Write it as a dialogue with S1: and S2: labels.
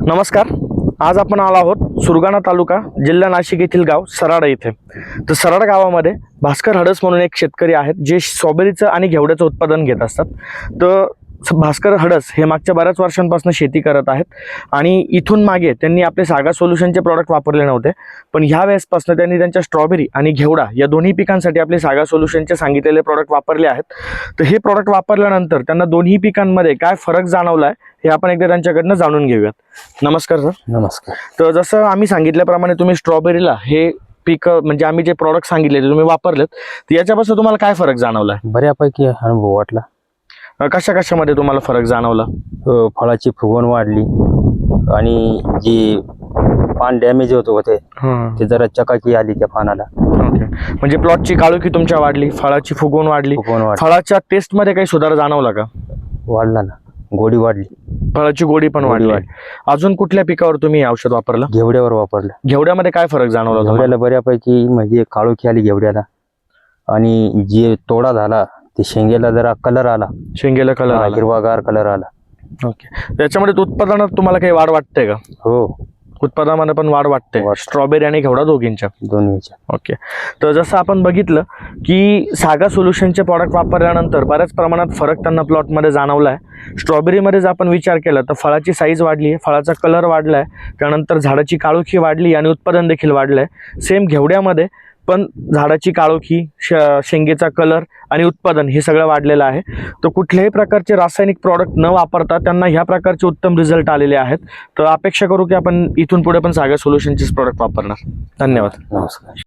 S1: नमस्कार. आज आपण आलो आहोत सुरगाणा तालुका जिल्हा नाशिक येथील गाव सराडा इथे. तर सराडा गावामध्ये भास्कर हडस म्हणून एक शेतकरी आहेत जे स्ट्रॉबेरीचं आणि घेवड्याचं उत्पादन घेत असतात. तर भास्कर हडस हे मागच्या बऱ्याच वर्षांपासून शेती करत आहेत आणि इथून मागे त्यांनी आपले सागा सोल्युशनचे प्रॉडक्ट वापरले नव्हते, पण ह्या वेळेसपासून त्यांनी त्यांच्या स्ट्रॉबेरी आणि घेवडा या दोन्ही पिकांसाठी आपले सागा सोल्युशनचे सांगितलेले प्रॉडक्ट वापरले आहेत. तर हे प्रॉडक्ट वापरल्यानंतर त्यांना दोन्ही पिकांमध्ये काय फरक जाणवला आहे हे आपण एकदा त्यांच्याकडनं जाणून घेऊयात. नमस्कार सर.
S2: नमस्कार.
S1: तर जसं आम्ही सांगितल्याप्रमाणे तुम्ही स्ट्रॉबेरीला हे पीक म्हणजे आम्ही जे प्रॉडक्ट सांगितले ते तुम्ही वापरलेत, तर याच्यापासून तुम्हाला काय फरक जाणवला?
S2: बऱ्यापैकी अनुभव वाटला.
S1: कशा कशामध्ये तुम्हाला फरक जाणवला?
S2: फळाची फुगवण वाढली आणि जी पान डॅमेज होते ते जरा चकाकी आली त्या पानाला.
S1: ओके. म्हणजे प्लॉटची काळोखी तुमच्या वाढली, फळाची फुगवण वाढली, फळाच्या टेस्ट मध्ये काही सुधार जाणवला का?
S2: वाढला ना, गोडी वाढली,
S1: फळाची गोडी पण वाढली. अजून कुठल्या पिकावर तुम्ही औषध वापरलं?
S2: घेवड्यावर वापरलं.
S1: घेवड्यामध्ये काय फरक जाणवला?
S2: घेवड्याला बऱ्यापैकी म्हणजे काळोखी आली घेवड्याला आणि जे तोडा झाला ते शेंगेला जरा कलर आला,
S1: शेंगेला कलर आला,
S2: हिरवागार कलर आला.
S1: ओके. त्याच्यामध्ये उत्पादनात तुम्हाला काही वाढ वाटते का?
S2: हो,
S1: उत्पादनामध्ये पण वाढ वाटते स्ट्रॉबेरी आणि घेवडा दोघींच्या?
S2: दोन्हीच्या.
S1: ओके. तर जसं आपण बघितलं की सागा सोल्युशनचे प्रॉडक्ट वापरल्यानंतर बऱ्याच प्रमाणात फरक त्यांना प्लॉटमध्ये जाणवला आहे. स्ट्रॉबेरीमध्ये जर आपण विचार केला तर फळाची साईज वाढली आहे, फळाचा कलर वाढला आहे, त्यानंतर झाडाची काळोखी वाढली आणि उत्पादन देखील वाढलं आहे. सेम घेवड्यामध्ये पण झाडाची काळोखी, शेंगेचा कलर आणि उत्पादन हे सगळं वाढलेलं आहे. तर कुठल्याही प्रकारचे रासायनिक प्रॉडक्ट न वापरता त्यांना ह्या प्रकारचे उत्तम रिझल्ट आलेले आहेत. तर अपेक्षा करू की आपण इथून पुढे पण सागा सोल्युशनचेच प्रॉडक्ट वापरणार. धन्यवाद.
S2: नमस्कार.